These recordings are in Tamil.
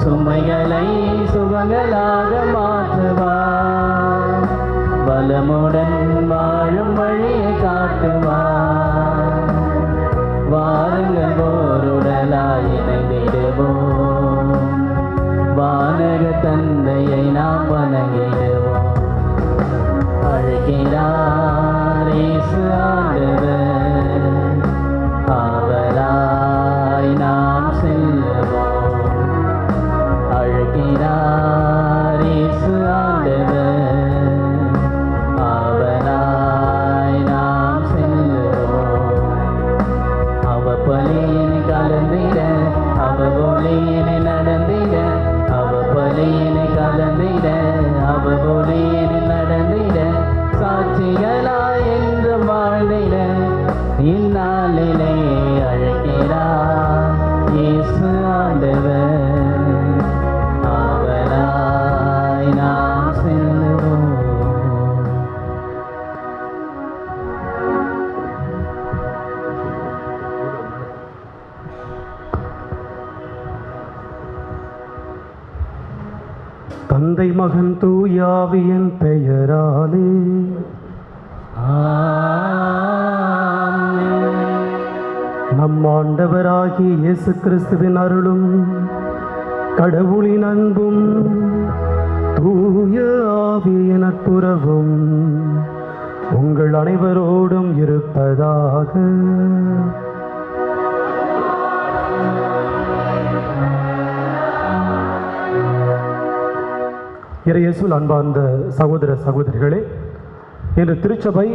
சுமைகளை சுகங்களாக மாற்றுவார், வளமுடன் வாழும் வழியை காட்டுவார். வாருங்கள் ஓருடலாய் இணைந்திடுவோம், வானக தந்தையை நாம் வணங்கிடுவோம். அழைக்கிறார் இயேசு ஆண்டவர், ஆவலாய் நாம் செல்லுவோம். அழைக்கிறார் இயேசு ஆண்டவர், ஆவலாய் நாம் செல்லுவோம். அவர் பலியினை கலந்திட, அவர் ஒளியினை நடந்திட, அவர் பலியினை கலந்திட, அவர் ஒளியினை நடந்திட, சாட்சிகளாய் என்று வாழ்ந்திட இந்நாளிலே அழைக்கிறார் இயேசு ஆண்டவர், ஆவலாய் நாம் செல்லுவோம். தந்தை மகன் தூயாவியின் பெயராலே நம் ஆண்டவராகிய இயேசு கிறிஸ்துவின் அருளும் கடவுளின் அன்பும் தூய ஆவியின் நட்புறவும் உங்கள் அனைவரோடும் இருப்பதாக. இறையேசுவில் அன்பார்ந்த சகோதர சகோதரிகளே, இன்று திருச்சபை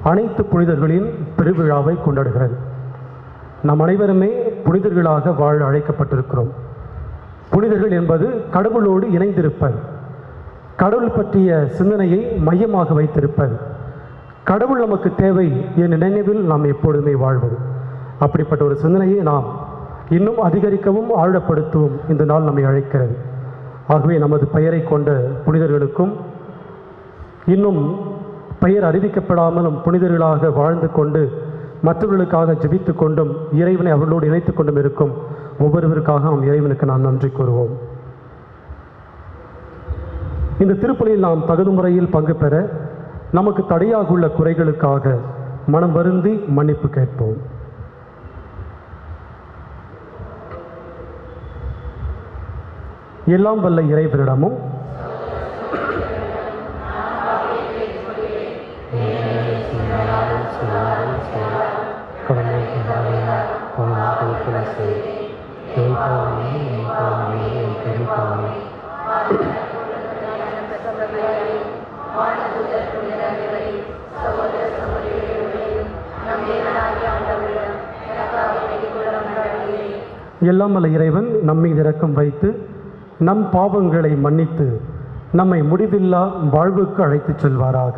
அனைத்து புனிதர்களின் பெருவிழாவை கொண்டாடுகிறது. நம் அனைவருமே புனிதர்களாக வாழ அழைக்கப்பட்டிருக்கிறோம். புனிதர்கள் என்பது கடவுளோடு இணைந்திருப்பது, கடவுள் பற்றிய சிந்தனையை மையமாக வைத்திருப்பது, கடவுள் நமக்கு தேவை என்ற நினைவில் நாம் எப்பொழுதுமே வாழ்வது. அப்படிப்பட்ட ஒரு சிந்தனையை நாம் இன்னும் அதிகரிக்கவும் ஆழப்படுத்தவும் இந்த நாள் நம்மை அழைக்கிறது. ஆகவே நமது பெயரை கொண்ட புனிதர்களுக்கும் இன்னும் பெயர் அறிவிக்கப்படாமலும் புனிதர்களாக வாழ்ந்து கொண்டு மற்றவர்களுக்காக ஜெபித்து கொண்டும் இறைவனை அவர்களோடு இணைத்து கொண்டும் இருக்கும் ஒவ்வொருவருக்காக நாம் இறைவனுக்கு நாம் நன்றி கூறுவோம். இந்த திருப்பலியில் நாம் தகுந்த முறையில் பங்கு பெற நமக்கு தடையாக உள்ள குறைகளுக்காக மனம் வருந்தி மன்னிப்பு கேட்போம். எல்லாம் வல்ல இறைவனிடமும் எல்லாம் வல்ல இறைவன் நம்மீது இரக்கம் வைத்து நம் பாவங்களை மன்னித்து நம்மை முடிவில்லா வாழ்வுக்கு அழைத்துச் செல்வாராக.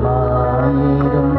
இரக்கமாயிரும்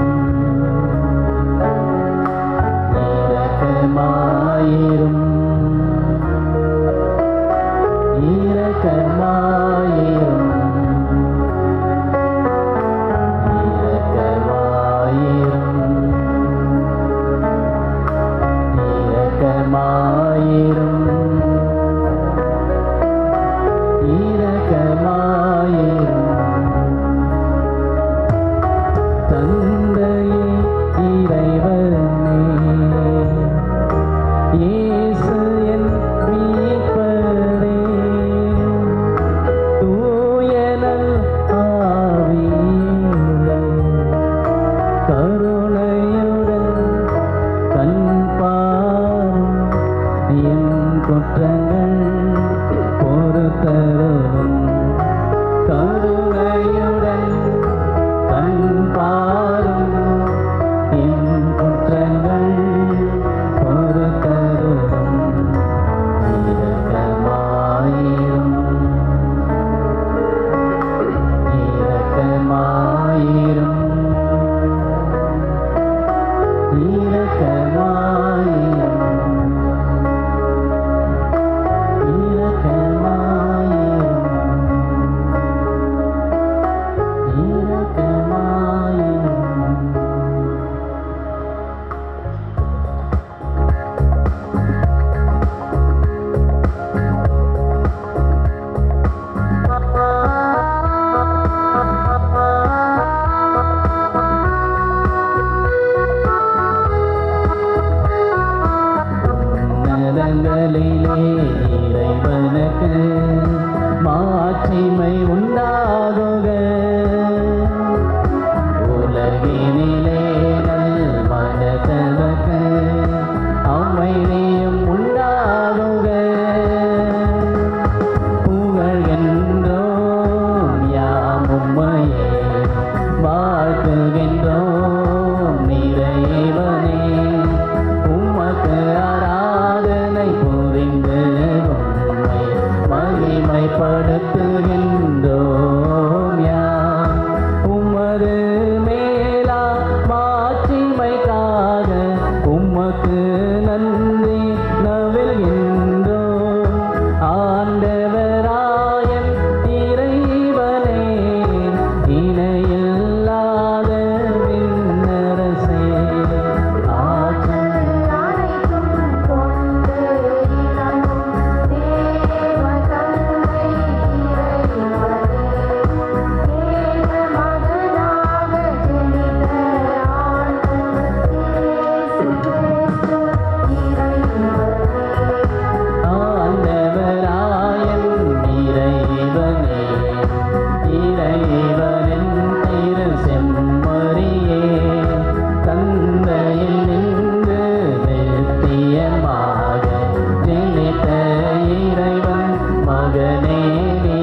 என் குற்றங்கள் பொறுத்தருளும். கருணையுடன் கண் பாரும் என் குற்றங்கள் பொறுத்தருளும். இரக்கமாயிரும் இரக்கமாயிரும் இறைவனுக்கு மாட்சிமை உண்டாகுக. உலகினிலே நல் மனதவர்க்கு அமைதியும் உண்டாகுக. புகழ்கின்றோம் யாம் உம்மையே, வாழ்த்துகின்றோம் இறைவனே. உமக்கு ஆராதனை புரிந்து உம்மை மகிமைப்படுத்துகின்றோம் யாம். உமது மேலா மாட்சிமைக்காக உமக்கு நன்றி நவில்கின்றோம். ஆண்டவராயன் இறைவனே, இணையில்லாத விண்ணரசே, ஆண்டவராயன் இறைவனே, இறைவனின் திரு செம்மறியே, தந்தையில் நின்று நித்தியமாக ஜெனித்த இறைவன் மகனே நீ.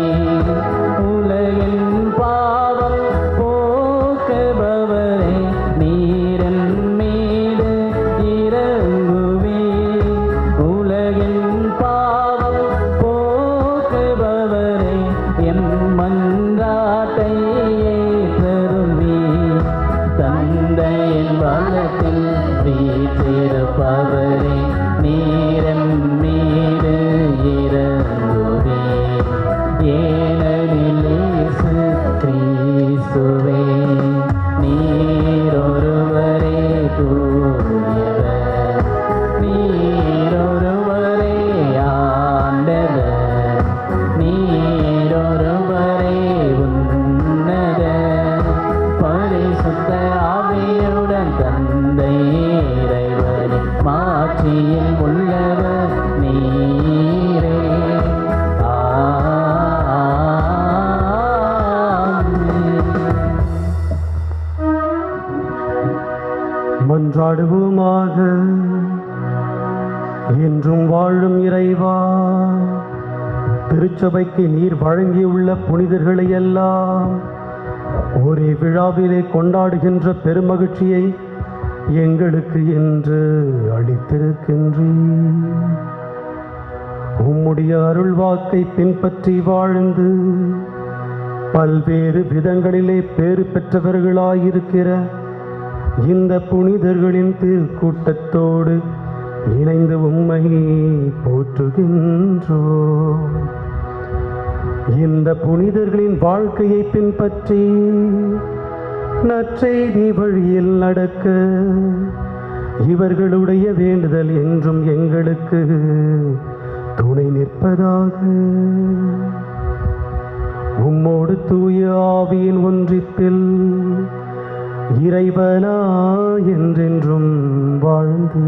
உலகின் பாவம் போக்குபவரே, நீரன் மீது இறங்குவீர். உலகின் பாவம் போக்குபவரே, எம் மன்றாட்டை ஏற்றருள்வீர். தந்தையின் வலத்தில் வீற்றிருப்பவரே, நீரன் மீது இறங்குவீர். ஏனெனில் இயேசு கிறிஸ்துவே, நீரொருவரே தூயவர், நீரொருவரே ஆண்டவர், நீரொருவரே உன்னதர். பரிசுத்த ஆவியுடன் தந்தை இறைவனின் மாட்சியில் உள்ளவர் நீரே. மன்றாடுவோமாக. என்றும் வாழும் இறைவா, திருச்சபைக்கு நீர் வழங்கியுள்ள புனிதர்களை எல்லாம் ஒரே விழாவிலே கொண்டாடுகின்ற பெருமகிழ்ச்சியை எங்களுக்கு என்று அளித்திருக்கின்றீர். உம்முடைய அருள்வாக்கை பின்பற்றி வாழ்ந்து பல்வேறு விதங்களிலே பேறு பெற்றவர்களாயிருக்கிற இந்த புனிதர்களின் திருக்கூட்டத்தோடு இணைந்து உம்மை போற்றுகின்றோம். இந்த புனிதர்களின் வாழ்க்கையை பின்பற்றி நற்செய்தி வழியில் நடக்க இவர்களுடைய வேண்டுதல் என்றும் எங்களுக்கு துணை நிற்பதாக. உம்மோடு தூய ஆவியின் ஒன்றிப்பில் இறைவனா என்றென்றும் வாழ்ந்து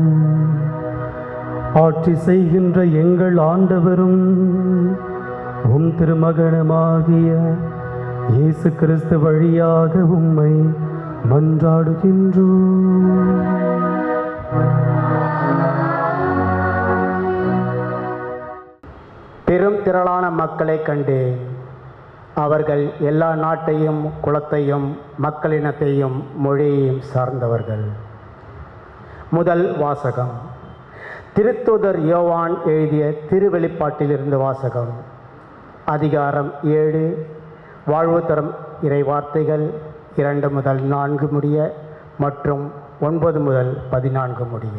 ஆட்சி செய்கின்ற எங்கள் ஆண்டவரும் உம் திருமகனுமாகிய இயேசு கிறிஸ்து வழியாக உம்மை மன்றாடுகின்றோம். பெரும் திரளான மக்களை கண்டேன். அவர்கள் எல்லா நாட்டையும் குலத்தையும் மக்களினத்தையும் மொழியையும் சார்ந்தவர்கள். முதல் வாசகம். திருத்தூதர் யோவான் எழுதிய திருவெளிப்பாட்டிலிருந்து வாசகம். அதிகாரம் 7, வாழ்வு தரும் இறை வார்த்தைகள் 2 முதல் 4 முடிய மற்றும் 9 முதல் 14 முடிய.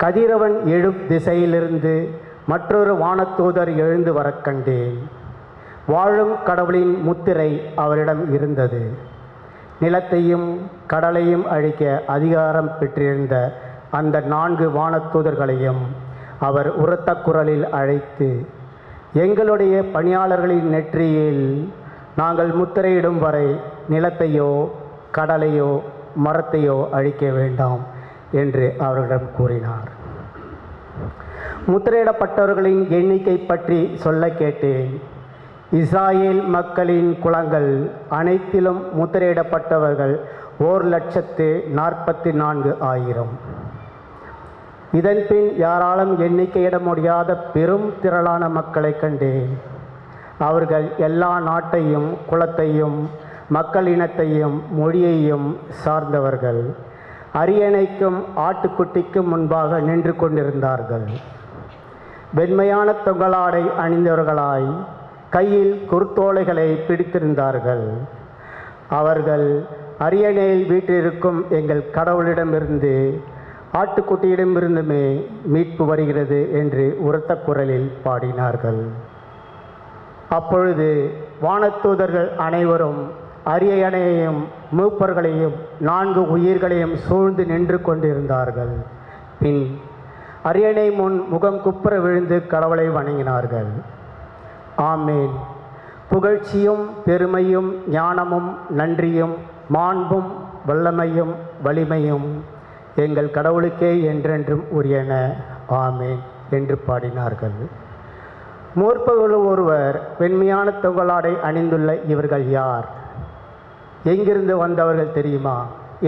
கதிரவன் எழும் திசையிலிருந்து மற்றொரு வானத்தூதர் எழுந்து வரக் கண்டேன். வாழும் கடவுளின் முத்திரை அவரிடம் இருந்தது. நிலத்தையும் கடலையும் அழிக்க அதிகாரம் பெற்றிருந்த அந்த 4 வானத்தூதர்களையும் அவர் உரத்த குரலில் அழைத்து, எங்களுடைய பணியாளர்களின் நெற்றியில் நாங்கள் முத்திரையிடும் வரை நிலத்தையோ கடலையோ மரத்தையோ அழிக்க வேண்டாம் என்று அவர்களிடம் கூறினார். முத்திரையிடப்பட்டவர்களின் எண்ணிக்கை பற்றி சொல்ல கேட்டேன். இஸ்ராயேல் மக்களின் குலங்கள் அனைத்திலும் முத்திரையிடப்பட்டவர்கள் 1,44,000. இதன்பின் யாராலும் எண்ணிக்கையிட முடியாத பெரும் திரளான மக்களை கண்டேன். அவர்கள் எல்லா நாட்டையும் குலத்தையும் மக்களினத்தையும் மொழியையும் சார்ந்தவர்கள். அரியணைக்கும் ஆட்டுக்குட்டிக்கும் முன்பாக நின்று கொண்டிருந்தார்கள். வெண்மையான தொங்கலாடை அணிந்தவர்களாய் கையில் குருத்தோலைகளை பிடித்திருந்தார்கள். அவர்கள் அரியணையில் வீற்றிருக்கும் எங்கள் கடவுளிடமிருந்து ஆட்டுக்குட்டியிடமிருந்துமே மீட்பு வருகிறது என்று உரத்த குரலில் பாடினார்கள். அப்பொழுது வானத்தூதர்கள் அனைவரும் அரியணையையும் மூப்பர்களையும் 4 உயிர்களையும் சூழ்ந்து நின்று கொண்டிருந்தார்கள். பின் அரியணை முன் முகம் குப்புற விழுந்து கடவுளை வணங்கினார்கள். ஆமேன். புகழ்ச்சியும் பெருமையும் ஞானமும் நன்றியும் மாண்பும் வல்லமையும் வலிமையும் எங்கள் கடவுளுக்கே என்றென்றும் உரியன. ஆமேன் என்று பாடினார்கள். மூப்பர்கள் ஒருவர், வெண்மையான தொங்கலாடை அணிந்துள்ள இவர்கள் யார்? எங்கிருந்து வந்தவர்கள் தெரியுமா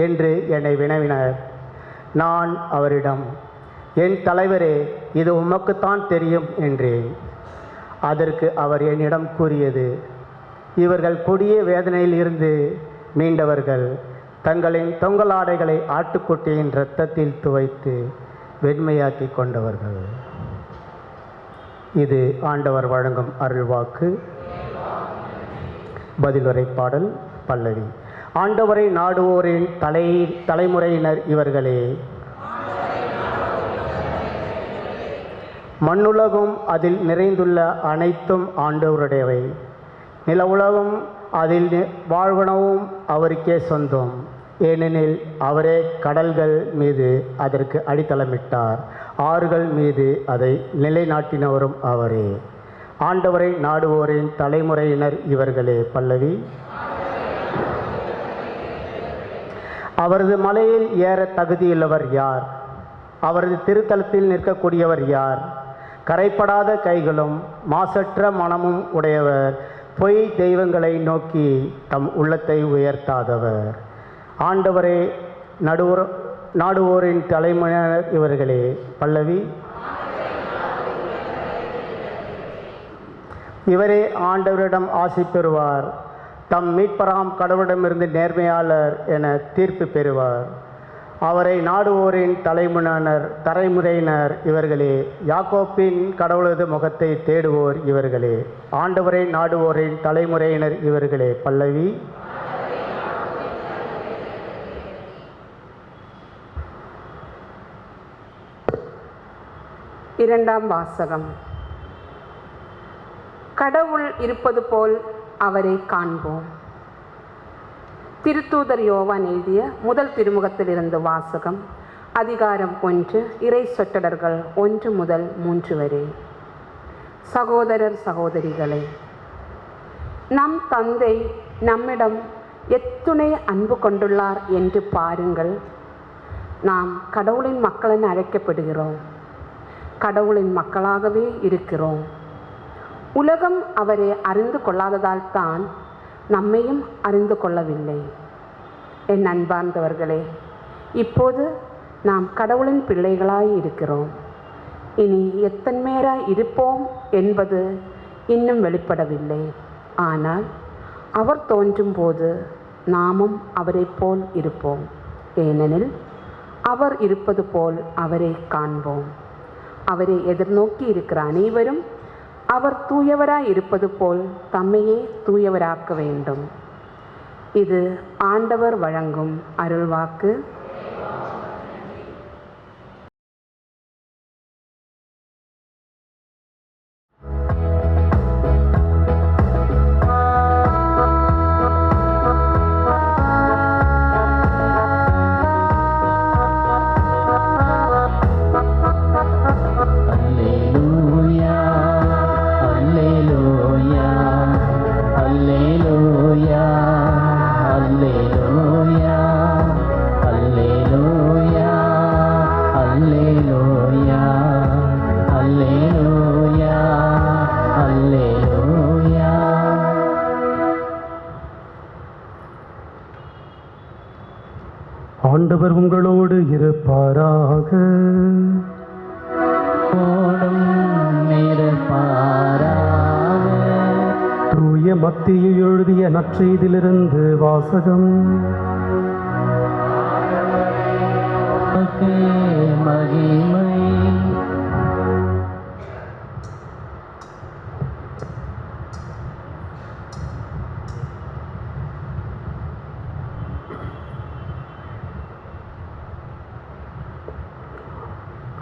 என்று என்னை வினவினர். நான் அவரிடம், என் தலைவரே, இது உமக்குத்தான் தெரியும் என்றேன். அதற்கு அவர் என்னிடம் கூறியது, இவர்கள் கொடிய வேதனையில் இருந்து மீண்டவர்கள். தங்களின் தொங்கலாடைகளை ஆட்டுக்குட்டியின் இரத்தத்தில் துவைத்து வெண்மையாக்கி கொண்டவர்கள். இது ஆண்டவர் வழங்கும் அருள்வாக்கு. பதிலுரை பாடல் பல்லவி. ஆண்டவரை நாடுவோரின் தலைமுறையினர் இவர்களே. மண்ணுலகும் அதில் நிறைந்துள்ள அனைத்தும் ஆண்டவருடையவை. நில உலகம் அதில் வாழ்வனவும் அவருக்கே சொந்தம். ஏனெனில் அவரே கடல்கள் மீது அதற்கு அடித்தளமிட்டார், ஆறுகள் மீது அதை நிலைநாட்டினவரும் அவரே. ஆண்டவரை நாடுவோரின் தலைமுறையினர் இவர்களே. பல்லவி. அவரது மலையில் ஏற தகுதியுள்ளவர் யார்? அவரது திருத்தலத்தில் நிற்கக்கூடியவர் யார்? கரைப்படாத கைகளும் மாசற்ற மனமும் உடையவர், பொய் தெய்வங்களை நோக்கி தம் உள்ளத்தை உயர்த்தாதவர். ஆண்டவரே நாடுவோரின் தலைமுறையினர் இவர்களே. பல்லவி. இவரே ஆண்டவரிடம் ஆசி பெறுவார். தம் மீட்பராம் கடவுளிடமிருந்து நேர்மையாளர் என தீர்ப்பு பெறுவார். அவரை நாடுவோரின் தலைமுறையினர் இவர்களே. யாக்கோப்பின் கடவுளது முகத்தை தேடுவோர் இவர்களே. ஆண்டவரை நாடுவோரின் தலைமுறையினர் இவர்களே. பல்லவி. இரண்டாம் வாசகம். கடவுள் இருப்பது போல் அவரை காண்போம். திருத்தூதர் யோவான் எழுதிய முதல் திருமுகத்திலிருந்து வாசகம். அதிகாரம் 1, இறை சொற்றொடர்கள் 1 முதல் 3 வரை. சகோதரர் சகோதரிகளே, நம் தந்தை நம்மிடம் எத்துணை அன்பு கொண்டுள்ளார் என்று பாருங்கள். நாம் கடவுளின் மக்கள் என அழைக்கப்படுகிறோம். கடவுளின் மக்களாகவே இருக்கிறோம். உலகம் அவரை அறிந்து கொள்ளாததால் தான் நம்மையும் அறிந்து கொள்ளவில்லை. என் அன்பார்ந்தவர்களே, இப்போது நாம் கடவுளின் பிள்ளைகளாய் இருக்கிறோம். இனி எத்தன்மேராய் இருப்போம் என்பது இன்னும் வெளிப்படவில்லை. ஆனால் அவர் தோன்றும் போது நாமும் அவரைப் போல் இருப்போம். ஏனெனில் அவர் இருப்பது போல் அவரை காண்போம். அவரை எதிர்நோக்கி இருக்கிற அனைவரும் அவர் தூயவராய் இருப்பது போல் தம்மையே தூயவராக்க வேண்டும். இது ஆண்டவர் வழங்கும் அருள்வாக்கு. அல்லேலூயா அல்லேலூயா அல்லேலூயா அல்லேலூயா அல்லேலூயா அல்லேலூயா அல்லேலூயா அல்லேலூயா. ஆண்டவர் உங்களோடு இருப்பாராக. ஓடும் இருப்பாராக. தூய மத்தியை எழுதிய நற்செய்தியிலிருந்து வாசகம். உமக்கே மகிமை.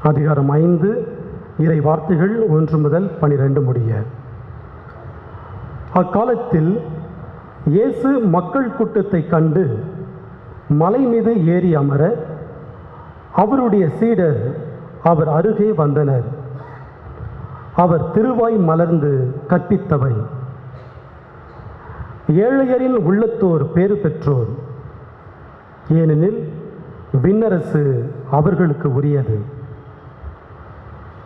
அதிகாரம் 5, இறை வார்த்தைகள் 1 முதல் 12 முடிய. அக்காலத்தில் இயேசு மக்கள் கூட்டத்தை கண்டு மலை மீது ஏறி அமர அவருடைய சீடர் அவர் அருகே வந்தனர். அவர் திருவாய் மலர்ந்து கற்பித்தவை: ஏழையரின் உள்ளத்தோர் பேறு பெற்றோர், ஏனெனில் விண்ணரசு அவர்களுக்கு உரியது.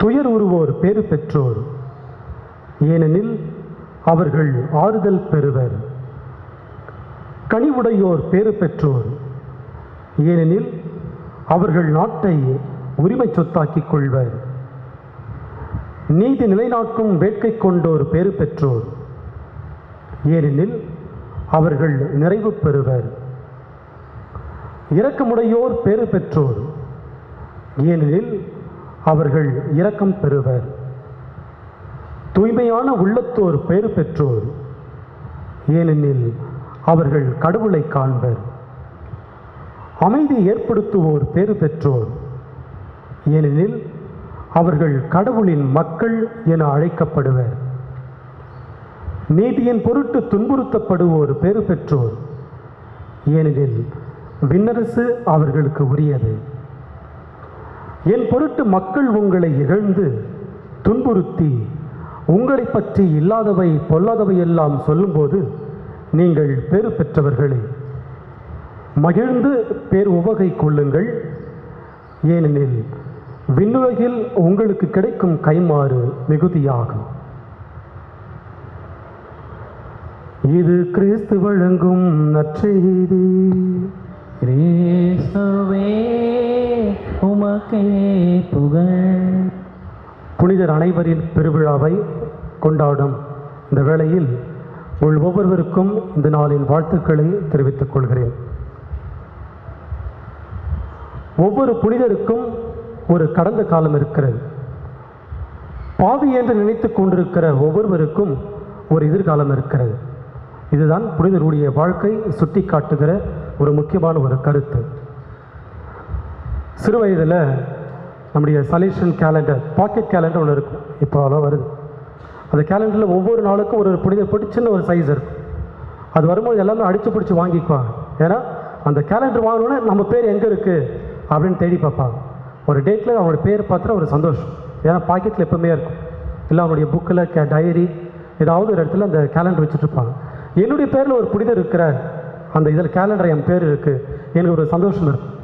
துயர் உறுவோர் பேறு பெற்றோர், ஏனெனில் அவர்கள் ஆறுதல் பெறுவர். கனிவுடையோர் பேறு பெற்றோர், ஏனெனில் அவர்கள் நாட்டை உரிமை சொத்தாக்கிக் கொள்வர். நீதி நிலைநாட்டும் வேட்கை கொண்டோர் பேறு பெற்றோர், ஏனெனில் அவர்கள் நிறைவு பெறுவர். இரக்கமுடையோர் பேறு பெற்றோர், ஏனெனில் அவர்கள் இரக்கம் பெறுவர். தூய்மையான உள்ளத்தோர் பேறு பெற்றோர், ஏனெனில் அவர்கள் கடவுளை காண்பர். அமைதி ஏற்படுத்துவோர் பேறு பெற்றோர், ஏனெனில் அவர்கள் கடவுளின் மக்கள் என அழைக்கப்படுவர். நீதியின் பொருட்டு துன்புறுத்தப்படுவோர் பேறு பெற்றோர், ஏனெனில் விண்ணரசு அவர்களுக்கு உரியது. என் பொருட்டு மக்கள் உங்களை இகழ்ந்து துன்புறுத்தி உங்களை பற்றி இல்லாதவை பொல்லாதவை எல்லாம் சொல்லும்போது நீங்கள் பேறு பெற்றவர்களே. மகிழ்ந்து பேர் உவகை கொள்ளுங்கள், ஏனெனில் விண்ணுலகில் உங்களுக்கு கிடைக்கும் கைமாறு மிகுதியாகும். இது கிறிஸ்து வழங்கும் நற்செய்தி. கிறிஸ்துவே உமக்கே புகழ். புனிதர் அனைவரின் பெருவிழாவை கொண்டாடும் இந்த வேளையில் ஒவ்வொருவருக்கும் இந்த நாளின் வாழ்த்துக்களை தெரிவித்துக் கொள்கிறேன். ஒவ்வொரு புனிதருக்கும் ஒரு கடந்த காலம் இருக்கிறது. பாவி என்று நினைத்துக் கொண்டிருக்கிற ஒவ்வொருவருக்கும் ஒரு எதிர்காலம் இருக்கிறது. இதுதான் புனிதருடைய வாழ்க்கை சுட்டி காட்டுகிற ஒரு முக்கியமான ஒரு கருத்து. சிறு வயதில் நம்முடைய சலேஷன் கேலண்டர், பாக்கெட் கேலண்டர் ஒன்று இருக்கும், இப்போ அதான் வருது. அந்த கேலண்டரில் ஒவ்வொரு நாளுக்கும் ஒரு புனிதர் போட்டு சின்ன ஒரு சைஸ் இருக்கும். அது வரும்போது எல்லாமே அடித்து பிடிச்சி வாங்கிக்குவாங்க. ஏன்னா அந்த கேலண்டர் வாங்கினோன்னே நம்ம பேர் எங்கே இருக்குது அப்படின்னு தேடி பார்ப்பாங்க. ஒரு டேட்டில் அவங்களோட பேர் பார்த்துட்டு ஒரு சந்தோஷம். ஏன்னா பாக்கெட்டில் எப்பவுமே இருக்கும். இல்லை அவனுடைய புக்கில் டைரி ஏதாவது ஒரு இடத்துல அந்த கேலண்டர் வச்சுட்ருப்பாங்க. என்னுடைய பேரில் ஒரு புனிதர் இருக்கிறார், அந்த இதில் கேலண்டர் என் பேர் இருக்குது, எனக்கு ஒரு சந்தோஷம் இருக்கும்.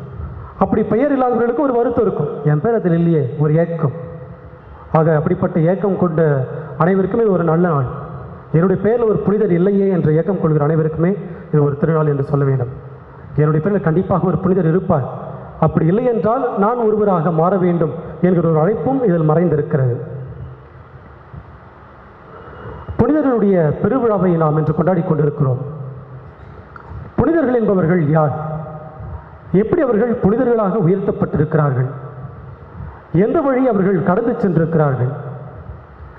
அப்படி பெயர் இல்லாதவர்களுக்கு ஒரு வருத்தம் இருக்கும், என் பேர் அதில் இல்லையே, ஒரு ஏக்கம். ஆக அப்படிப்பட்ட ஏக்கம் கொண்ட அனைவருக்குமே இது ஒரு நல்ல நாள். என்னுடைய பேரில் ஒரு புனிதர் இல்லையே என்ற ஏக்கம் கொள்கிற அனைவருக்குமே இது ஒரு திருநாள் என்று சொல்ல வேண்டும். என்னுடைய பேரில் கண்டிப்பாக ஒரு புனிதர் இருப்பார். அப்படி இல்லை என்றால் நான் ஒருவராக மாற வேண்டும் என்கிற ஒரு அழைப்பும் இதில் மறைந்திருக்கிறது. புனிதர்களுடைய பெருவிழாவை நாம் இன்று கொண்டாடி கொண்டிருக்கிறோம். புனிதர்கள் என்பவர்கள் யார்? எப்படி அவர்கள் புனிதர்களாக உயர்த்தப்பட்டிருக்கிறார்கள்? எந்த வழி அவர்கள் கடந்து சென்றிருக்கிறார்கள்?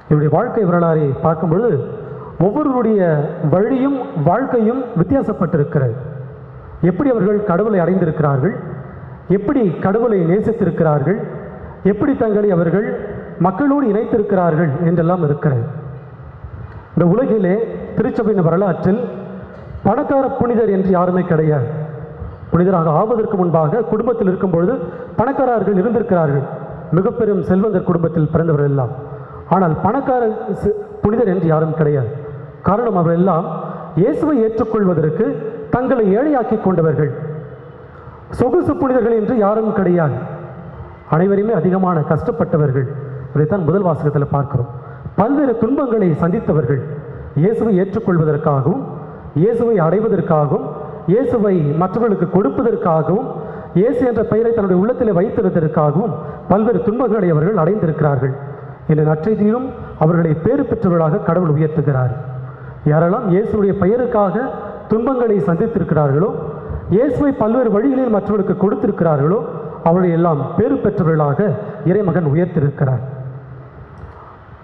இவருடைய வாழ்க்கை வரலாறை பார்க்கும்பொழுது ஒவ்வொருவருடைய வழியும் வாழ்க்கையும் வித்தியாசப்பட்டிருக்கிறது. எப்படி அவர்கள் கடவுளை அடைந்திருக்கிறார்கள், எப்படி கடவுளை நேசித்திருக்கிறார்கள், எப்படி தங்களை அவர்கள் மக்களோடு இணைத்திருக்கிறார்கள் என்றெல்லாம் இருக்கிறது. இந்த உலகிலே திருச்சபையின் வரலாற்றில் பணக்கார புனிதர் என்று யாருமே கிடையாது. புனிதராக ஆவதற்கு முன்பாக குடும்பத்தில் இருக்கும் பொழுது பணக்காரர்கள் இருந்திருக்கிறார்கள், மிக பெரும் செல்வந்தர் குடும்பத்தில் பிறந்தவர்கள் எல்லாம். ஆனால் பணக்கார புனிதர் என்று யாரும் கிடையாது. காரணம், அவர்கள் எல்லாம் இயேசுவை ஏற்றுக்கொள்வதற்கு தங்களை ஏழையாக்கி கொண்டவர்கள். சொகுசு புனிதர்கள் என்று யாரும் கிடையாது. அனைவருமே அதிகமான கஷ்டப்பட்டவர்கள். அதைத்தான் முதல் வாசகத்தில் பார்க்கிறோம். பல்வேறு துன்பங்களை சந்தித்தவர்கள். இயேசுவை ஏற்றுக்கொள்வதற்காகவும், இயேசுவை அடைவதற்காகவும், இயேசுவை மற்றவர்களுக்கு கொடுப்பதற்காகவும், இயேசு என்ற பெயரை தன்னுடைய உள்ளத்தில் வைத்திருப்பதற்காகவும் பல்வேறு துன்பங்களை அவர்கள் அடைந்திருக்கிறார்கள். இந்த நற்செய்தியிலும் அவர்களை பேறு பெற்றவர்களாக கடவுள் உயர்த்துகிறார். யாரெல்லாம் இயேசுடைய பெயருக்காக துன்பங்களை சந்தித்திருக்கிறார்களோ, இயேசுவை பல்வேறு வழிகளில் மற்றவர்களுக்கு கொடுத்திருக்கிறார்களோ, அவர்களை எல்லாம் பேறு பெற்றவர்களாக இறைமகன் உயர்த்திருக்கிறார்.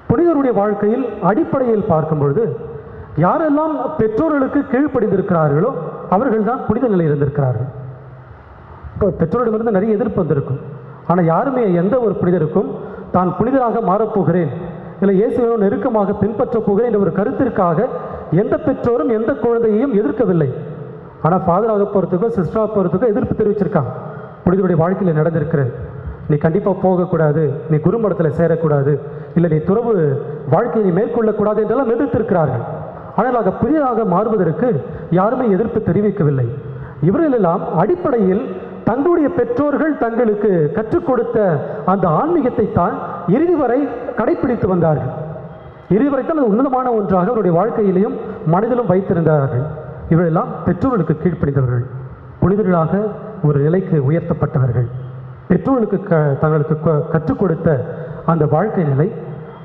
புனிதருடைய வாழ்க்கையில் அடிப்படையில் பார்க்கும்பொழுது யாரெல்லாம் பெற்றோர்களுக்கு கீழ்ப்படிந்திருக்கிறார்களோ அவர்கள் தான் புனித நிலை இருந்திருக்கிறார்கள். இப்போ பெற்றோரிடமிருந்து நிறைய எதிர்ப்பு வந்திருக்கும். ஆனால் யாருமே எந்த ஒரு புனிதருக்கும் தான் புனிதராக மாறப்போகிறேன், இல்லை இயேசுவை நெருக்கமாக பின்பற்றப் போகிறேன் என்ற ஒரு கருத்திற்காக எந்த பெற்றோரும் எந்த குழந்தையையும் எதிர்க்கவில்லை. ஆனால் ஃபாதராக போகிறதுக்கோ சிஸ்டராக போகிறதுக்கோ எதிர்ப்பு தெரிவிச்சிருக்காங்க. புனிதருடைய வாழ்க்கையில் நடந்திருக்கிறது. நீ கண்டிப்பாக போகக்கூடாது, நீ குருமடத்தில் சேரக்கூடாது, இல்லை நீ துறவு வாழ்க்கையை நீ மேற்கொள்ளக்கூடாது என்றெல்லாம் எதிர்த்திருக்கிறார்கள். ஆனால் ஆக புதிதாக மாறுவதற்கு யாருமே எதிர்ப்பு தெரிவிக்கவில்லை. இவர்களெல்லாம் அடிப்படையில் தங்களுடைய பெற்றோர்கள் தங்களுக்கு கற்றுக் கொடுத்த அந்த ஆன்மீகத்தை தான் இறுதி வரை கடைப்பிடித்து வந்தார்கள். இறுதி வரைத்தான் அது உன்னதமான ஒன்றாக அவருடைய வாழ்க்கையிலையும் மனதிலும் வைத்திருந்தார்கள். இவரெல்லாம் பெற்றோர்களுக்கு கீழ்ப்படிந்தவர்கள், புனிதர்களாக ஒரு நிலைக்கு உயர்த்தப்பட்டவர்கள். பெற்றோர்களுக்கு தங்களுக்கு கற்றுக் கொடுத்த அந்த வாழ்க்கை நிலை,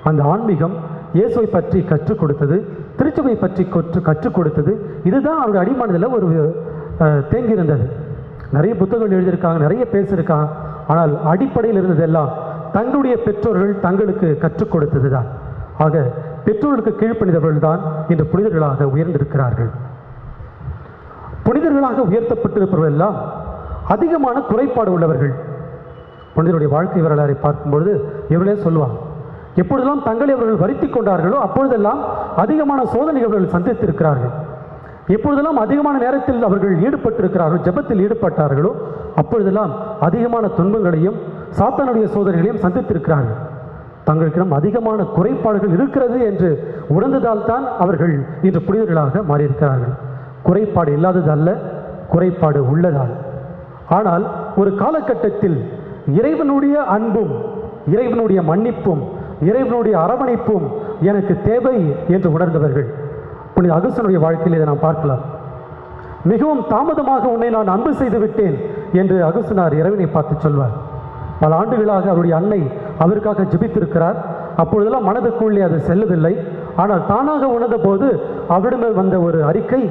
அந்த ஆன்மீகம், இயேசுவை பற்றி கற்றுக் கொடுத்தது, திருச்சபை பற்றி கற்றுக் கொடுத்தது, இதுதான் அவருடைய அடிமனதில் ஒரு தேங்கியிருந்தது. நிறைய புத்தகங்கள் எழுதியிருக்காங்க, நிறைய பேசியிருக்காங்க. ஆனால் அடிப்படையில் இருந்ததெல்லாம் தங்களுடைய பெற்றோர்கள் தங்களுக்கு கற்றுக் கொடுத்தது தான். ஆக பெற்றோர்களுக்கு கீழ்ப்பணிந்தவர்கள் தான் இன்று புனிதர்களாக உயர்ந்திருக்கிறார்கள். புனிதர்களாக உயர்த்தப்பட்டிருப்பவர்கள் எல்லாம் அதிகமான குறைபாடு உள்ளவர்கள். புனிதருடைய வாழ்க்கை வரலாறை பார்க்கும்பொழுது இவர்களே சொல்லுவாங்க, எப்பொழுதெல்லாம் தங்களை அவர்கள் வருத்தி கொண்டார்களோ அப்பொழுதெல்லாம் அதிகமான சோதனைகள் அவர்கள் சந்தித்திருக்கிறார்கள். எப்பொழுதெல்லாம் அதிகமான நேரத்தில் அவர்கள் ஈடுபட்டிருக்கிறார்கள், ஜெபத்தில் ஈடுபட்டார்களோ அப்பொழுதெல்லாம் அதிகமான துன்பங்களையும் சாத்தானுடைய சோதனைகளையும் சந்தித்திருக்கிறார்கள். தங்களுக்கிடம் அதிகமான குறைபாடுகள் இருக்கிறது என்று உணர்ந்ததால் தான் அவர்கள் இன்று புனிதர்களாக மாறியிருக்கிறார்கள். குறைபாடு இல்லாததல்ல, குறைபாடு உள்ளதால். ஆனால் ஒரு காலகட்டத்தில் இறைவனுடைய அன்பும், இறைவனுடைய மன்னிப்பும், இறைவனுடைய அரவணைப்பும் எனக்கு தேவை என்று உணர்ந்தவர்கள். புனித அகுஸ்தீனுடைய வாழ்க்கையில் இதை நாம் பார்க்கலாம். மிகவும் தாமதமாக உன்னை நான் அன்பு செய்து விட்டேன் என்று அகுஸ்தீனார் இறைவனை பார்த்து சொல்வார். பல ஆண்டுகளாக அவருடைய அன்னை அவருக்காக ஜெபித்திருக்கிறார். அப்பொழுதெல்லாம் மனதுக்குள்ளே அது செல்லவில்லை. ஆனால் தானாக உணர்ந்த போது அவரிடம் வந்த ஒரு அறிக்கை,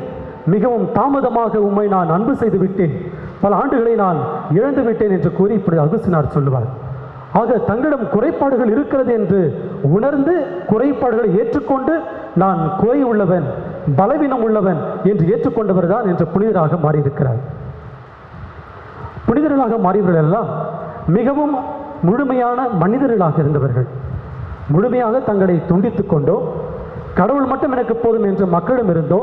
மிகவும் தாமதமாக உம்மை நான் அன்பு செய்து விட்டேன், பல ஆண்டுகளை நான் இழந்து விட்டேன் என்று கூறி இப்படி அகுஸ்தீனார் சொல்லுவார். ஆக தங்களிடம் குறைபாடுகள் இருக்கிறது என்று உணர்ந்து குறைபாடுகளை ஏற்றுக்கொண்டு நான் குறை உள்ளவன், பலவீனம் உள்ளவன் என்று ஏற்றுக்கொண்டவர் தான் என்று புனிதராக மாறியிருக்கிறார். புனிதர்களாக மாறியவர்கள் எல்லாம் மிகவும் முழுமையான மனிதர்களாக இருந்தவர்கள். முழுமையாக தங்களை துண்டித்துக் கொண்டோ, கடவுள் மட்டும் எனக்கு போதும் என்று மக்களிடம் இருந்தோ,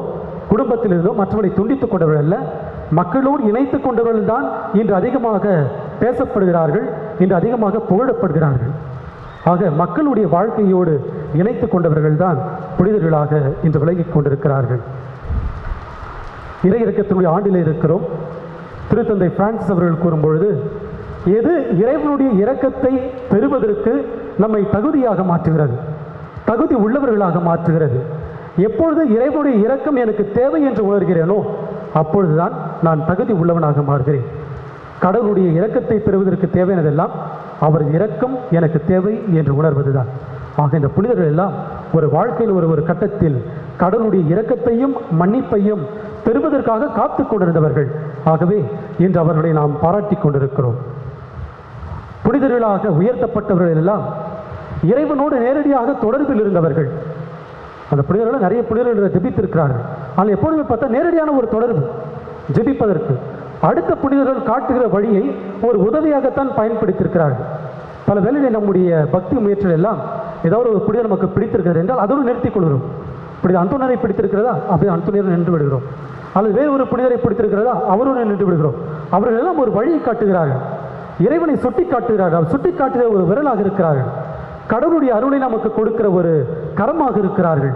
குடும்பத்தில் இருந்தோ மற்றவர்களை துண்டித்துக் கொண்டவர்கள் அல்ல, மக்களோடு இணைத்து கொண்டவர்கள் தான் இன்று அதிகமாக பேசப்படுகிறார்கள், இன்று அதிகமாக புகழப்படுகிறார்கள். ஆக மக்களுடைய வாழ்க்கையோடு இணைத்து கொண்டவர்கள் தான் புனிதர்களாக இன்று விலகிக் கொண்டிருக்கிறார்கள். இறை இறக்கத்தினுடைய ஆண்டிலே இருக்கிறோம். திருத்தந்தை பிரான்சிஸ் அவர்கள் கூறும்பொழுது, எது இறைவனுடைய இரக்கத்தை பெறுவதற்கு நம்மை தகுதியாக மாற்றுகிறது, தகுதி உள்ளவர்களாக மாற்றுகிறது, எப்பொழுது இறைவனுடைய இரக்கம் எனக்கு தேவை என்று உணர்கிறேனோ அப்பொழுதுதான் நான் தகுதி உள்ளவனாக மாறுகிறேன். கடவுளுடைய இரக்கத்தை பெறுவதற்கு தேவையானதெல்லாம் அவர் இரக்கம் எனக்கு தேவை என்று உணர்வதுதான். ஆக இந்த புனிதர்கள் எல்லாம் ஒரு வாழ்க்கையில் ஒரு கட்டத்தில் கடவுளுடைய இரக்கத்தையும் மன்னிப்பையும் பெறுவதற்காக காத்து கொண்டிருந்தவர்கள். ஆகவே இன்று அவர்களை நாம் பாராட்டி கொண்டிருக்கிறோம். புனிதர்களாக உயர்த்தப்பட்டவர்கள் எல்லாம் இறைவனோடு நேரடியாக தொடர்பில் இருந்தவர்கள். அந்த புனிதர்கள் நிறைய புனிதர்கள் ஜெபித்திருக்கிறார்கள். ஆனால் எப்பொழுதுமே பார்த்தா நேரடியான ஒரு தொடர்பு ஜெபிப்பதற்கு அடுத்த புனிதர்கள் காட்டுகிற வழியை ஒரு உதவியாகத்தான் பயன்படுத்தியிருக்கிறார்கள். பல வேளைகளில் நம்முடைய பக்தி முயற்சிகள் எல்லாம் ஏதாவது ஒரு புனிதர் நமக்கு பிடித்திருக்கிறது என்றால் அதோடு நிறுத்திக் கொள்கிறோம். இப்படி அந்தோனியரை பிடித்திருக்கிறதா, அப்படி அந்தோனியரை நின்று விடுகிறோம். அல்லது வேறு ஒரு புனிதரை பிடித்திருக்கிறதா, அவரோடு நின்று விடுகிறோம். அவர்கள் எல்லாம் ஒரு வழியை காட்டுகிறார்கள், இறைவனை சுட்டி காட்டுகிறார்கள். அவர் சுட்டி காட்டுகிற ஒரு விரலாக இருக்கிறார்கள். கடவுளுடைய அருளை நமக்கு கொடுக்கிற ஒரு கரமாக இருக்கிறார்கள்.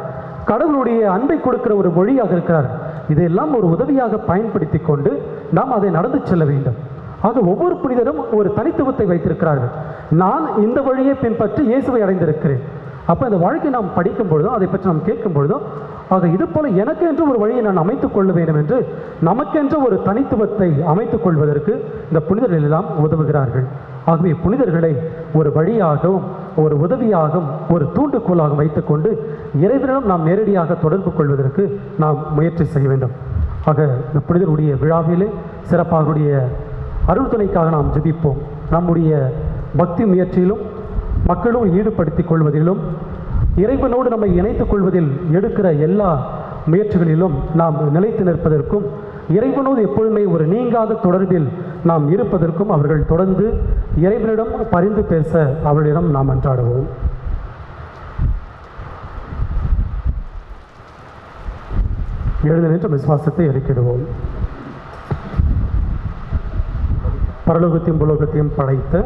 கடவுளுடைய அன்பை கொடுக்கிற ஒரு மொழியாக இருக்கிறார்கள். இதையெல்லாம் ஒரு உதவியாக பயன்படுத்தி கொண்டு நாம் அதை நடந்து செல்ல வேண்டும். ஆக ஒவ்வொரு புனிதரும் ஒரு தனித்துவத்தை வைத்திருக்கிறார்கள். நான் இந்த வழியை பின்பற்றி இயேசுவை அடைந்திருக்கிறேன். அப்போ இந்த வாழ்க்கை நாம் படிக்கும் பொழுதும் அதை பற்றி நாம் கேட்கும் பொழுதும் ஆக இது போல எனக்கு என்று ஒரு வழியை நான் அமைத்துக் கொள்ள வேண்டும் என்று நமக்கென்ற ஒரு தனித்துவத்தை அமைத்துக் கொள்வதற்கு இந்த புனிதர்கள் எல்லாம் உதவுகிறார்கள். ஆகவே புனிதர்களை ஒரு வழியாகவும் ஒரு உதவியாகவும் ஒரு தூண்டுகோலாக வைத்துக்கொண்டு இறைவனிடம் நாம் நேரடியாக தொடர்பு கொள்வதற்கு நாம் முயற்சி செய்ய வேண்டும். ஆக இந்த புனிதருடைய விழாவிலே சிறப்பாக அவருடைய அருள் துணைக்காக நாம் ஜெபிப்போம். நம்முடைய பக்தி முயற்சியிலும் மக்களும் ஈடுபடுத்திக் கொள்வதிலும் இறைவனோடு நம்மை இணைத்துக் கொள்வதில் எடுக்கிற எல்லா முயற்சிகளிலும் நாம் நிலைத்து நிற்பதற்கும் இறைவனோடு எப்பொழுதுமே ஒரு நீங்காத தொடர்பில் நாம் இருப்பதற்கும் அவர்கள் தொடர்ந்து இறைவனிடம் பரிந்து பேச அவர்களிடம் நாம் அன்றாடுவோம். எழுந்து நின்ற விசுவாசத்தை அறிக்கிடுவோம். பரலோகத்தையும் புலோகத்தையும் படைத்த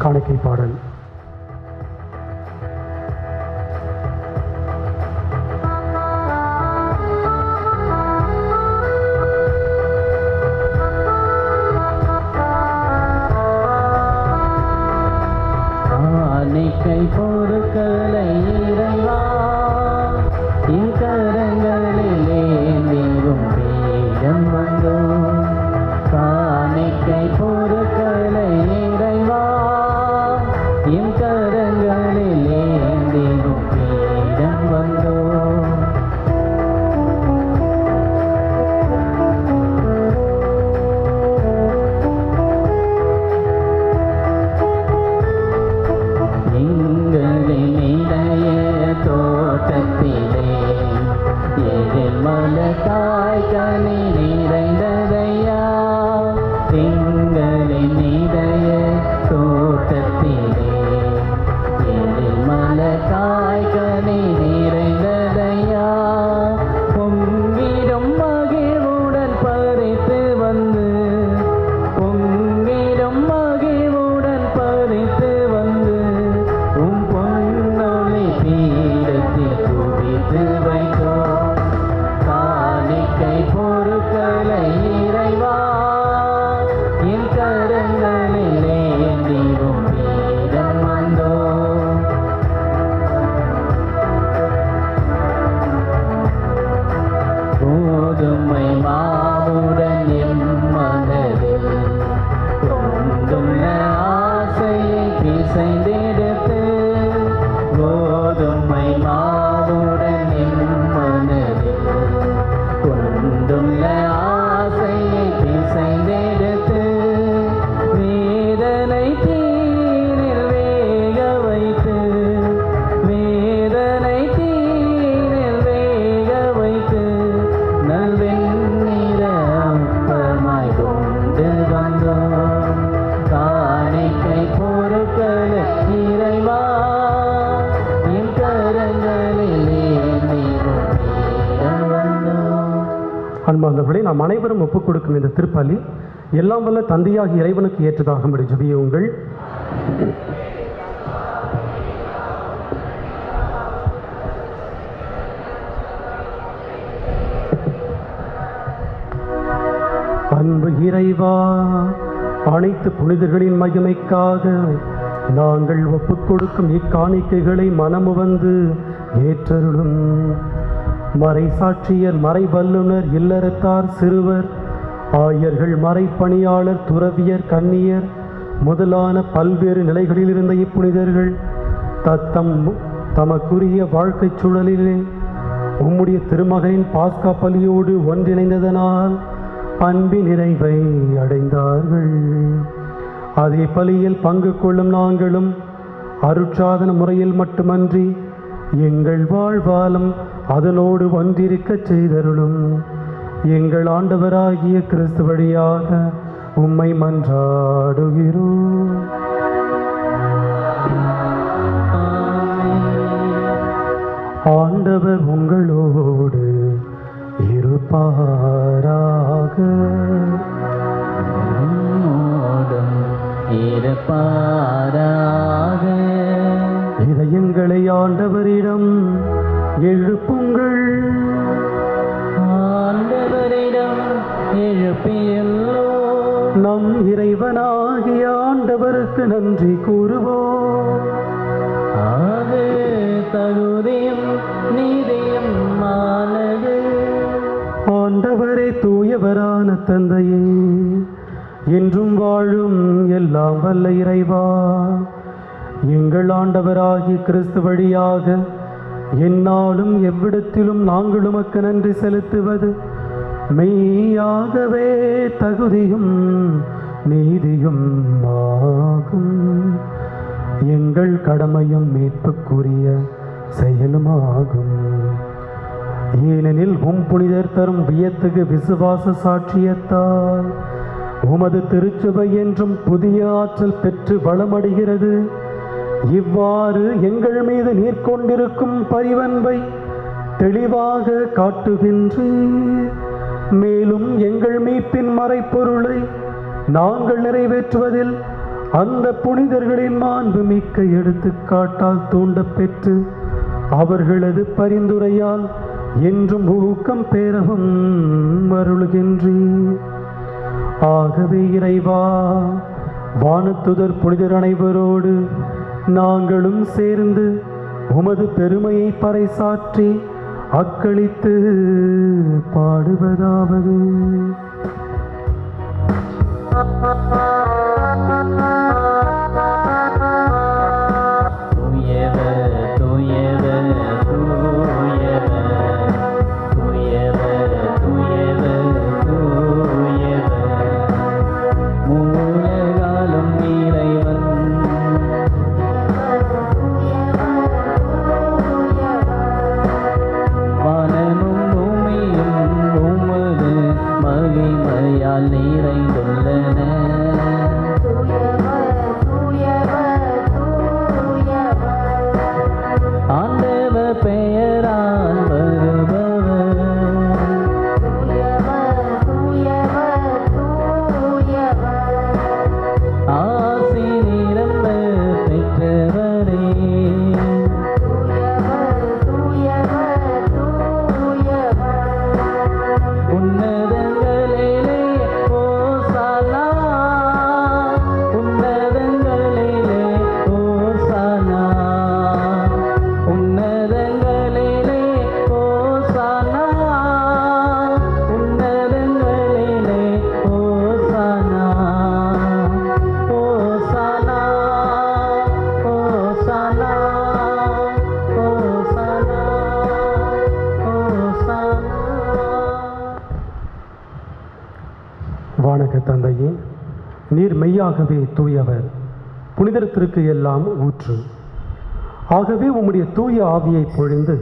காணிக்கை பாடல். காணிக்கை பொருட்களை இறைவா என் கரங்களிலே நீரும் பீடம் வந்தோம். காணிக்கை பொருட்களை இறைவா என் கரங்களிலே நீரும் பீடம் வந்தோம். எங்களின் இளைய தோட்டத்திலே எழில் மலர்காய் கனி நிறைந்ததையா. எங்களின் இளைய தோட்டத்திலே எழில் மலர்காய் கனி நிறைந்ததையா. பொங்கிடும் மகிழ்வுடன் பறித்து வந்து பொங்கிடும் மகிழ்வுடன் பறித்து வந்து உம் பொன்னொளி பீடத்தில் குவித்து வைத்தோம். காணிக்கை பொருட்களை இறைவா என் கரங்களிலே நீரும் பீடம் வந்தோம். கோதுமை மாவுடன் என் மனதில் கொண்டுள்ள ஆசையை பிசைந்தெடுத்து கோதுமை மாவுடன் என் மனதில் கொண்டுள்ள ஆசை அன்பார்ந்தவர்களே, நாம் அனைவரும் ஒப்புக் கொடுக்கும் இந்த திருப்பலி எல்லாம் வல்ல தந்தையாகிய இறைவனுக்கு ஏற்றதாகும்படி ஜெபியுங்கள். அன்பு இறைவா, அனைத்து புனிதர்களின் மகிமைக்காக நாங்கள் ஒப்புக் கொடுக்கும் இக்காணிக்கைகளை மனமுவந்து ஏற்றருளும். மறைசாட்சியர், மறை வல்லுனர், இல்லறத்தார், சிறுவர், ஆயர்கள், மறைப்பணியாளர், துறவியர், கன்னியர் முதலான பல்வேறு நிலைகளில் இருந்த இப்புனிதர்கள் தமக்குரிய வாழ்க்கைச் சூழலிலே உம்முடைய திருமகனின் பாஸ்கா பலியோடு ஒன்றிணைந்ததனால் அன்பின் நிறைவை அடைந்தார்கள். அதே பலியில் பங்கு கொள்ளும் நாங்களும் அருட்சாதன முறையில் மட்டுமன்றி எங்கள் வாழ்வாலும் அதனோடு ஒன்றிருக்கச் செய்தருளும். எங்கள் ஆண்டவராகிய கிறிஸ்து வழியாக உம்மை மன்றாடுகிறோம். ஆண்டவர் உங்களோடு இருப்பாராக. இதயங்களை ஆண்டவரிடம் எழுப்புங்கள். ஆண்டவரிடம் எழுப்பியுள்ளோம். நம் இறைவனாகிய ஆண்டவருக்கு நன்றி கூறுவோம். அது தகுதியும் நீதியும் ஆனது. ஆண்டவரே, தூயவரான தந்தையே, என்றும் வாழும் எல்லாம் வல்ல இறைவா, எங்கள் ஆண்டவராகிய கிறிஸ்து வழியாக எந்நாளும் எவ்விடத்திலும் நாங்கள் உமக்கு நன்றி செலுத்துவது மெய்யாகவே தகுதியும் நீதியும் ஆகும். எங்கள் கடமையும் மீட்புக்குரிய செயலுமாகும். ஏனெனில் புனிதர் தரும் வியத்தகு விசுவாச சாட்சியத்தால் உமது திருச்சபை என்றும் புதிய ஆற்றல் பெற்று வளமடைகிறது. இவ்வாறு எங்கள் மீது நீர் கொண்டிருக்கும் பரிவன்பை தெளிவாக காட்டுகின்றீர். மேலும் எங்கள் மீட்பின் மறைப்பொருளை நாங்கள் நிறைவேற்றுவதில் அந்த புனிதர்களின் மாண்பு மிக்க எடுத்துக்காட்டால் தூண்டப் பெற்று அவர்களது பரிந்துரையால் என்றும் ஊக்கம் பெறவும் அருளுகின்றீர். ஆகவே இறைவா, வானத்துதர் புனிதர் அனைவரோடு நாங்களும் சேர்ந்து உமது பெருமையை பறைசாற்றி அக்களித்து பாடுவதாவது: வானக தந்தையே, நீர் மெய்யாகவே தூயவர், புனிதத்திற்கு எல்லாம் ஊற்று. ஆகவே உம்முடைய தூய ஆவியை பொழிந்து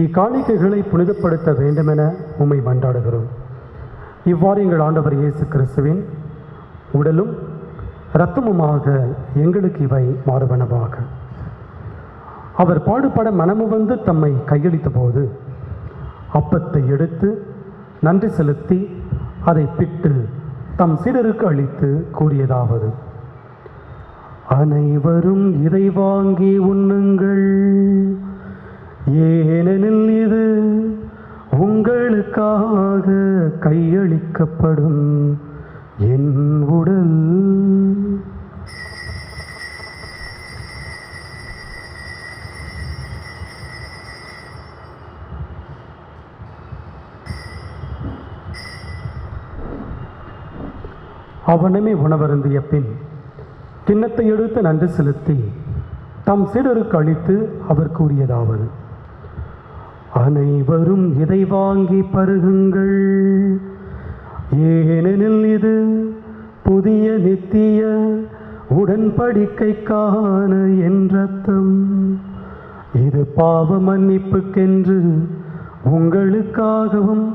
இக்காணிக்கைகளை புனிதப்படுத்த வேண்டுமென உம்மை மன்றாடுகிறோம். இவ்வாறு எங்கள் ஆண்டவர் இயேசு கிறிஸ்துவின் உடலும் இரத்தமுமாக எங்களுக்கு இவை மாறுவனவாக. அவர் பாடுபட மனமு வந்து தம்மை கையளித்த போது அப்பத்தை எடுத்து நன்றி செலுத்தி அதை பிட்டு தம் சீடருக்கு அளித்து கூறியதாவது: அனைவரும் இதை வாங்கி உண்ணுங்கள், ஏனெனில் இது உங்களுக்காக கையளிக்கப்படும் என் உடல். அவனமே உணவருந்திய பின் கிண்ணத்தை எடுத்து நன்றி செலுத்தி தம் சீடருக்கு அளித்து அவர் கூறியதாவது: அனைவரும் இதை வாங்கி பருகுங்கள், ஏனெனில் இது புதிய நித்திய உடன்படிக்கைக்கான என் இரத்தம். இது பாவ மன்னிப்புக்கென்று உங்களுக்காகவும்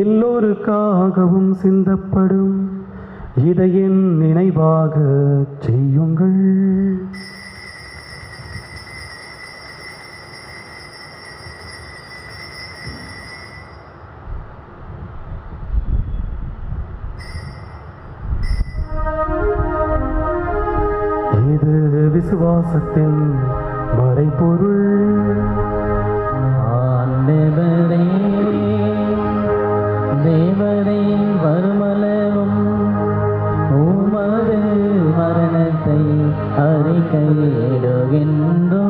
எல்லோருக்காகவும் சிந்தப்படும். இதை என் நினைவாக செய்யுங்கள். இது விசுவாசத்தின் மறைபொருள். ஆண்டவரே, தேவரே, வருமளவும் உமது மரணத்தை அறிக்கையிடுகின்றோ,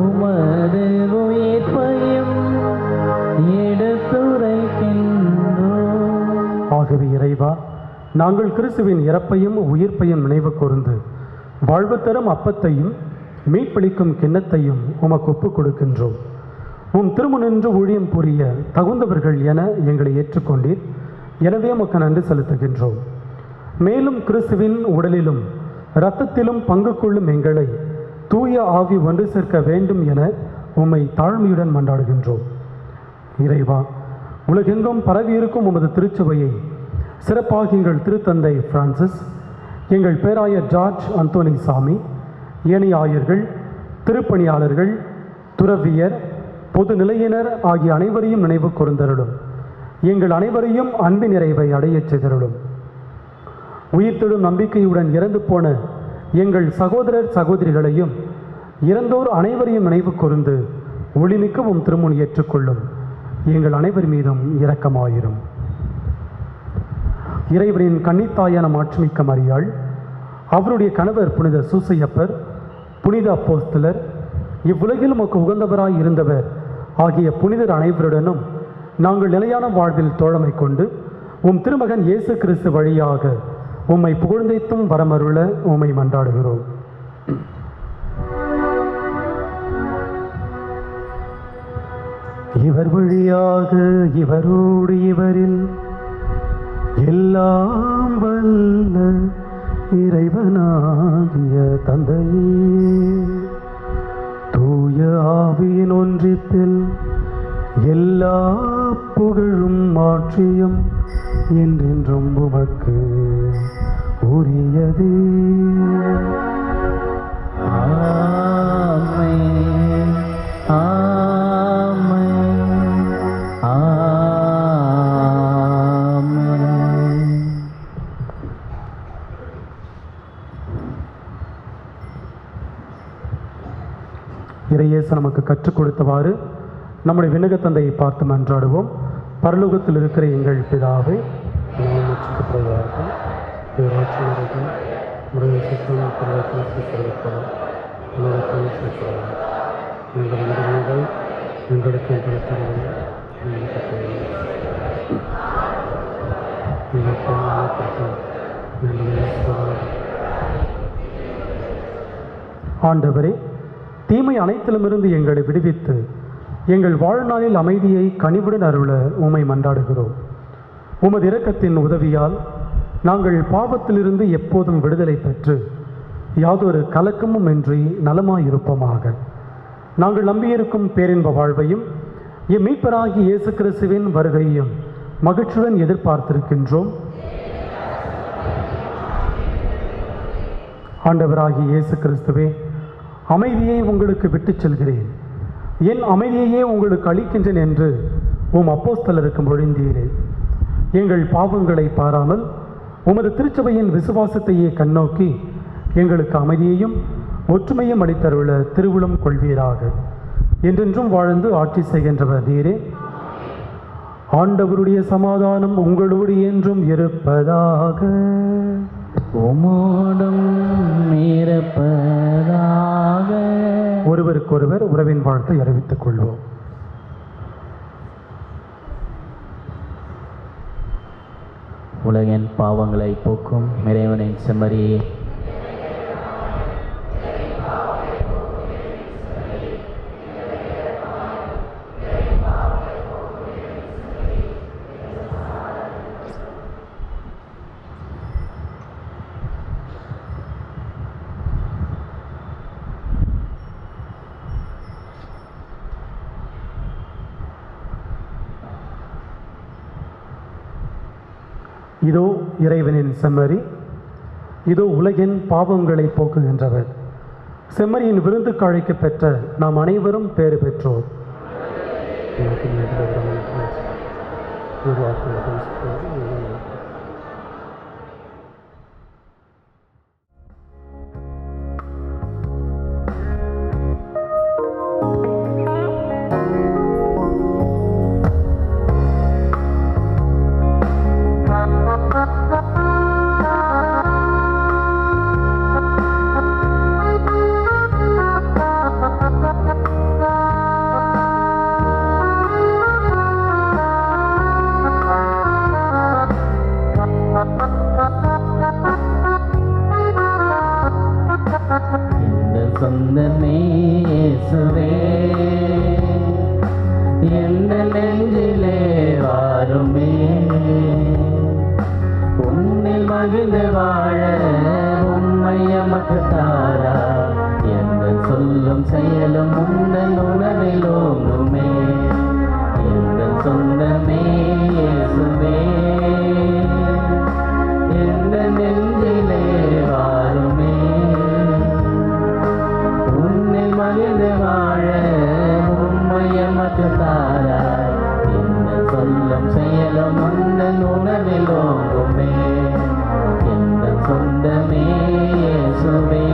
உமது உயிர்ப்பையும் எடுத்துரைக்கின்றோ. ஆகவே இறைவா, நாங்கள் கிறிஸ்துவின் இறப்பையும் உயிர்ப்பையும் நினைவு கூர்ந்து வாழ்வு தரும் அப்பத்தையும் மீட்பளிக்கும் கிண்ணத்தையும் உமக்கு ஒப்புக் கொடுக்கின்றோம். உம் திருமுனின்று ஊழியம் புரிய தகுந்தவர்கள் என எங்களை ஏற்றுக்கொண்டீர். எனவே உமக்கு நன்றி செலுத்துகின்றோம். மேலும் கிறிஸ்துவின் உடலிலும் இரத்தத்திலும் பங்கு கொள்ளும் எங்களை தூய ஆவி ஒன்று சேர்க்க வேண்டும் என உம்மை தாழ்மையுடன் மன்றாடுகின்றோம். இறைவா, உலகெங்கும் பரவியிருக்கும் உமது திருச்சபையை சிறப்பாக எங்கள் திருத்தந்தை பிரான்சிஸ், எங்கள் பேராயர் ஜார்ஜ் அந்தோனி சாமி, ஏனைய ஆயர்கள், திருப்பணியாளர்கள், துறவியர், பொது நிலையினர் ஆகிய அனைவரையும் நினைவு கூர்ந்தருளும். எங்கள் அனைவரையும் அன்பின் நிறைவை அடையச் செய்தருளும். உயிர்த்தெழும் நம்பிக்கையுடன் இறந்து போன எங்கள் சகோதரர் சகோதரிகளையும் இறந்தோர் அனைவரையும் நினைவு கூர்ந்து ஒளிமிக்க உம் திருமுன் ஏற்றுக்கொள்ளும். எங்கள் அனைவர் மீதும் இரக்கமாயிரும். இறைவனின் கன்னித்தாயான மாட்சிமிக்க மரியாள், அவருடைய கணவர் புனித சூசையப்பர், புனித அப்போஸ்தலர், இவ்வுலகில் உமக்கு உகந்தவராய் இருந்தவர் ஆகிய புனிதர் அனைவருடனும் நாங்கள் நிலையான வாழ்வில் தோழமை கொண்டு உம் திருமகன் இயேசு கிறிஸ்து வழியாக உம்மை புகழ்ந்தைத்தும் வரமருள உம்மை மன்றாடுகிறோம். இவர் வழியாக இவரோடு இவரில் எல்லாம் வல்ல இறைவனாகிய தந்தையே, தூய ஆவியின் ஒன்றிப்பில் எல்லா புகழும் மாற்றியும் என்றென்றும் உமக்கு உரியதே. ஆமென், ஆமென், ஆமென். இறையேசு நமக்கு கற்றுக் கொடுத்தவாறு நம்முடைய விண்ணக தந்தையை பார்த்து மன்றாடுவோம். பரலோகத்தில் இருக்கிற எங்கள் பிதாவே, எங்களுக்கு ஆண்டவரே, தீமை அனைத்திலுமிருந்து எங்களை விடுவித்து எங்கள் வாழ்நாளில் அமைதியை கனிவுடன் அருள உம்மை மன்றாடுகிறோம். உமது இரக்கத்தின் உதவியால் நாங்கள் பாவத்திலிருந்து எப்போதும் விடுதலை பெற்று யாதொரு கலக்கமும் இன்றி நலமாயிருப்போமாக. நாங்கள் நம்பியிருக்கும் பேரின்ப வாழ்வையும் மீட்பராகிய இயேசு கிறிஸ்துவின் வருகையையும் மகிழ்ச்சியுடன் எதிர்பார்த்திருக்கின்றோம். ஆண்டவராகிய இயேசு கிறிஸ்துவே, அமைதியை உங்களுக்கு விட்டுச் செல்கிறேன், என் அமைதியையே உங்களுக்கு அளிக்கின்றேன் என்று உம் அப்போஸ்தலருக்கு மொழிந்தீரே. எங்கள் பாவங்களை பாராமல் உமது திருச்சபையின் விசுவாசத்தையே கண்ணோக்கி எங்களுக்கு அமைதியையும் ஒற்றுமையும் அளித்தருள திருவுளம் கொள்வீராக. என்றென்றும் வாழ்ந்து ஆட்சி செய்கின்றவர் நீரே. ஆண்டவருடைய சமாதானம் உங்களோடு என்றும் இருப்பதாக. உமோடும் இருப்பதாக. ஒருவருக்கொருவர் உறவின் வாழ்த்தை அறிவித்துக் கொள்வோம். உலகின் பாவங்களை போக்கும் இறைவனின் செம்மறியே, இதோ இறைவனின் செம்மறி, இதோ உலகின் பாவங்களை போக்குகின்றவர். செம்மறியின் விருந்துக்கு அழைக்க பெற்ற நாம் அனைவரும் பேறு பெற்றோர். சொந்தமே இயேசுவே, எந்த நெஞ்சிலே வாருமே, உன்னில் மகிழ்ந்து வாழ உம்மை எமக்கு தாரா. எந்த சொல்லும் செயலும் உந்தன் உணவில் ஓங்குமே. எந்த சொந்தமே இயேசுவே, எந்த நெஞ்சிலே வாருமே, மகிழ்ந்து வாழ உம்மை எமக்கு தாரா. என்ன சொல்லும் செயலும் உந்தன் உணவில் ஓங்குமே. எந்த சொந்தமே இயேசுவே.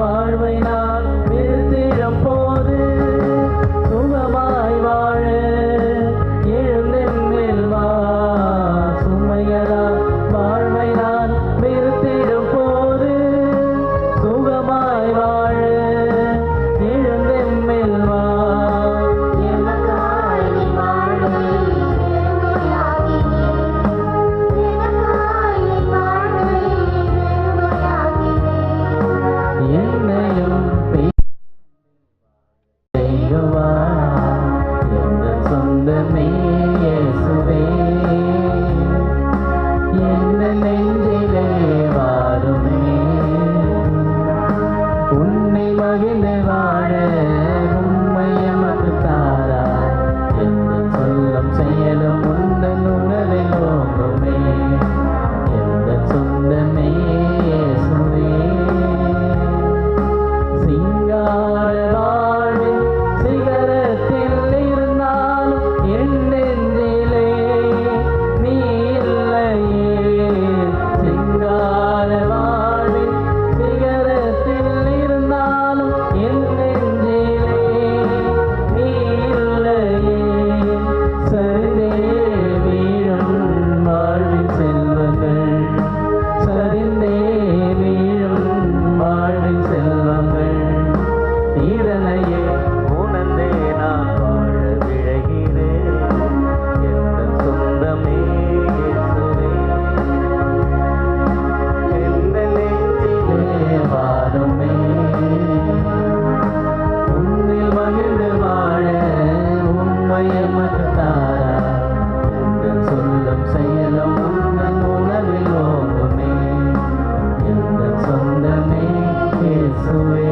வாழ்வை நான் நிறுத்திடும் போது சுகமாய் வாழ எழுந்தென்னில் வா. சுமையலால் வாழ்வை நான் நிறுத்திடும் போது சுகமாய் வாழ எழுந்தென்னில் வா. மகிழ்ந்து வாழ உம்மை எமக்கு தாரா. எந்த சொல்லும் செயலும் உந்தன் உணவில் ஓங்குமே. எந்த சொந்தமே இயேசுவே. சிங்கார வாழ்வின் சிகரத்தில் இருந்தாலும் என் நெஞ்சிலே நீ இல்லையே. சிங்கார வாழ்வின் சிகரத்தில் இருந்தாலும் என் நெஞ்சிலே நீ இல்லையே. சரிந்தே வீழும் வாழ்வின் செல்வங்கள், சரிந்தே வீழும் வாழ்வின் செல்வங்கள், இதனையே உணர்ந்தே நான் வாழ விழைகிறேன். எந்த சொந்தமே இயேசுவே, எந்த நெஞ்சிலே வாருமே, உன்னில் மகிழ்ந்து வாழ உம்மை எமக்கு தாரா. எந்த சொல்லும் செயலும் உந்தன் உணவில் ஓங்குமே. எந்த சொந்தமே இயேசுவே.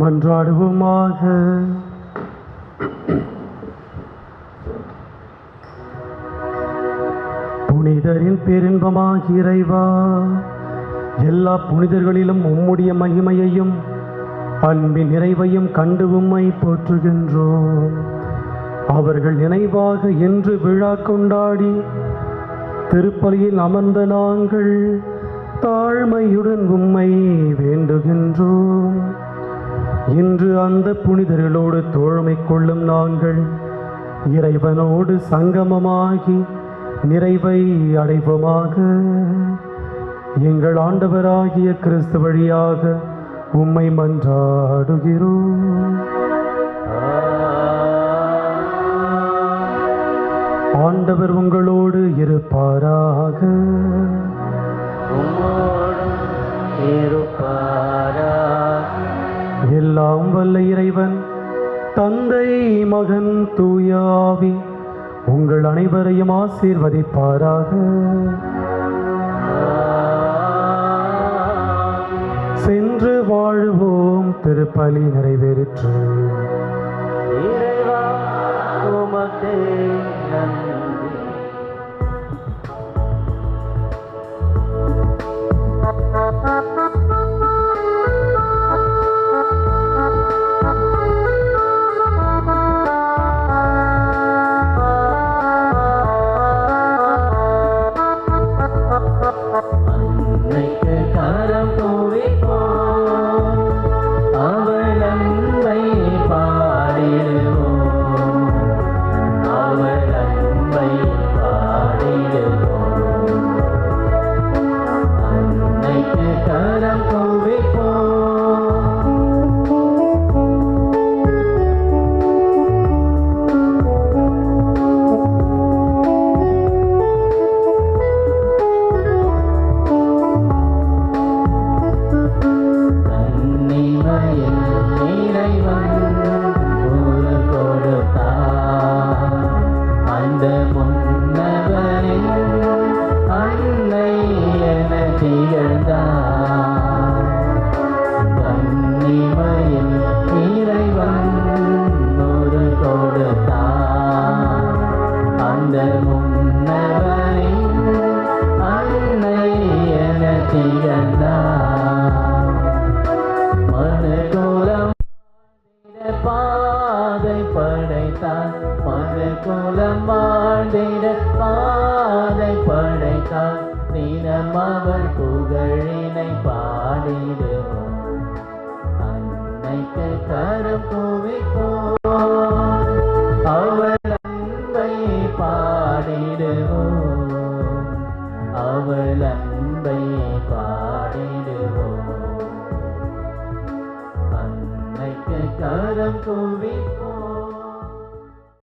மன்றாடுவோமாக. புனிதரின் பேரின்பமாகிய இறைவா, எல்லா புனிதர்களிலும் உம்முடைய மகிமையையும் அன்பின் நிறைவையும் கண்டு உம்மை போற்றுகின்றோம். அவர்கள் நினைவாக என்று விழா கொண்டாடி திருப்பலியில் அமர்ந்த நாங்கள் தாழ்மையுடன் உம்மை வேண்டுகின்றோம். இன்று அந்த புனிதர்களோடு தோழமை கொள்ளும் நாங்கள் இறைவனோடு சங்கமமாகி நிறைவை அடைவோமாக. எங்கள் ஆண்டவராகிய கிறிஸ்து வழியாக உம்மை மன்றாடுகிறோம். ஆண்டவர் உங்களோடு இருப்பாராக. எல்லாம் வல்ல இறைவன் தந்தை, மகன், தூய ஆவி உங்கள் அனைவரையும் ஆசீர்வதிப்பாராக. சென்று வாழுவோம். திருப்பலி நிறைவேறிற்று. பாதை படைத்தான், மனுக்குலம் வாழ்ந்திட பாதை படைத்தான். தினம் அவள் புகழினை பாடிடுவோம், அன்னைக்கு கரம் குவிப்போம், அவள் அன்பை பாடிடுவோம், அவள் அன்பை பாடிடுவோம், அன்னைக்கு கரம் குவிப்போம்.